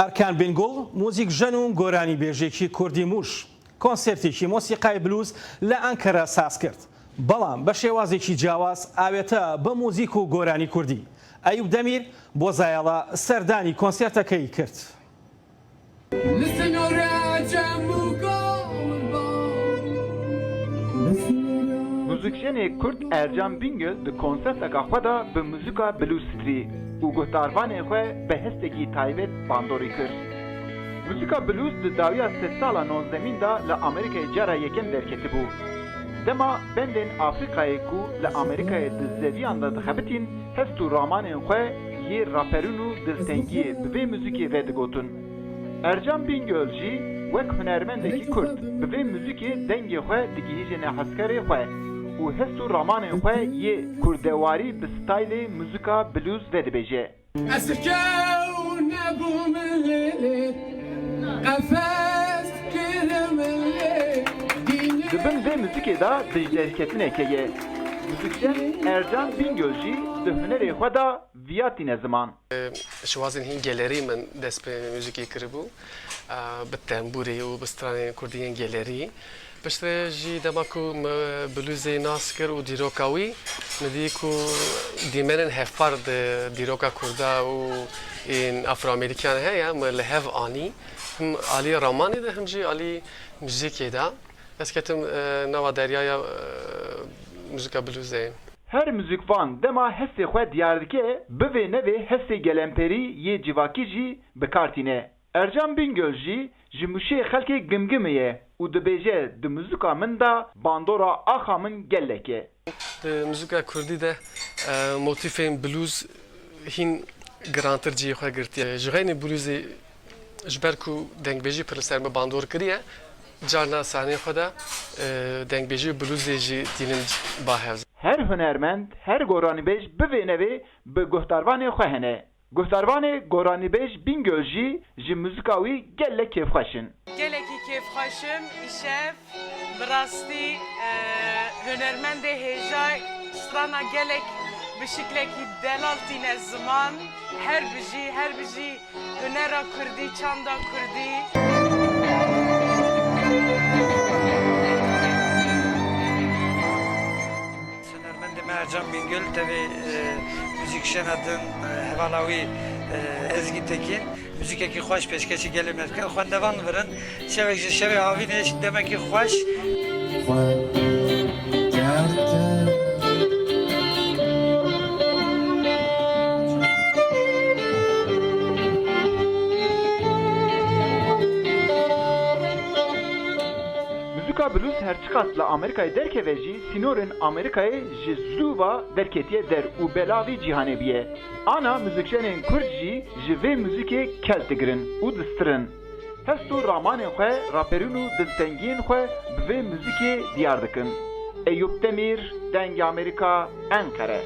ئەرکان بنگڵ موزیک ژەن و گۆرانی بێژێکی کوردی موش کۆنسێرتێکی مۆسیقای بلوز لە ئەنکەرە ساز کرد. بەڵام بە شێوازێکی جیاواز ئاوێتە بە موزیک و گۆرانی کوردی. ئەیوب دەمیر بۆ زایەڵە سەردانی کۆنسێرتەکەی کرد. Müzisyenê Kurd Ercan Bingöl di konserteka xwe de bi muzîka blues strî û guhdarvanê xwe bi hestekî taybet bandorî kir. Muzîka blues di dawiya sed sala nozemîn de li Amerîkayê cara yekem derketibû. Dema bendên Afrikayê ku li Amerîkayê di zeviyan de dixebitîn hest û ramanên xwe yê raperîn û diltengiyê bi vê muzîkê ve digotin. Ercan Bingöl jî wek hunermendekî Kurd bi vê muzîkê dengê xwe digihîjene hezkerê xwe û hest û ramanên xwe yê kurdewarî bi staylê muzîka blues ve dibêje. Di bin vê muzîkê de dijderketineke ye. Müzisyen Ercan Bingöl jî di hunerê xwe de viyatîne ziman. Şwazên hîn gelerî min dest bi muzîkê kiribû bi temburê û bi stranên kurdiyên gelerî. Piştre jî dema ku me blûzê nas kir û dîroka wî me dî ku dîmenên hevpar di dîroka Kurda û ên Afro-Amerîkan heye me li hev anî him alî ramanê de him jî alî muzîkê de ez ketim nava deryaya muzîka blûzê. Her müzikvan dema hestê xwe diyar dike bi vê nevê hestê gelemperî yê civakî jî bikartîne. Ercan Bingöl jî ji mûşê xelkê gimgim ye û dibêje di muzîka min de bandora axa min gelek e. Di muzîka Kurdî de motifên blûz hîn girantir cihê xwe girtiye. Ji xeynê blûzê ji ber ku dengbêjî pir li ser me bandor kiriye carna sahneyê xwe de dengbêjî blûzê jî dînin bahev. Her hunermend, her goranîbêj bi vê nevê bi guhdarvanê xwe hene. Guhdarvanê Goranîbêj Bingöl jî ji muzîka wî gelek kêfxweşin. Gelekî kêfxweşim îşev bi rastî hunermendê hêja strana gelek bi şiklekî delal tîne ziman her bijî hunera Kurdî çanda Kurdî. Ercan Bingöl tevê müzîkşena din hevala wî Ezgî Tekin müzîkekî xweş pêşkêşî gelê me dikin xwendevan virin şevek ji şevê havînê demekî xweş Muzîka blues her çiqas li Amerîkayê derkeve jî sînorên Amerîkayê ji zûva derketiye der û belavî cîhanê biye. Ana muzîkşenên Kurd jî ji vê muzîkê kel digirin û distirin. Hest û ramanên xwe, raperîn û diltengiyên xwe bi vê muzîkê diyar dikin. Eyüp Demir, Dengê Amerîka, Enkere.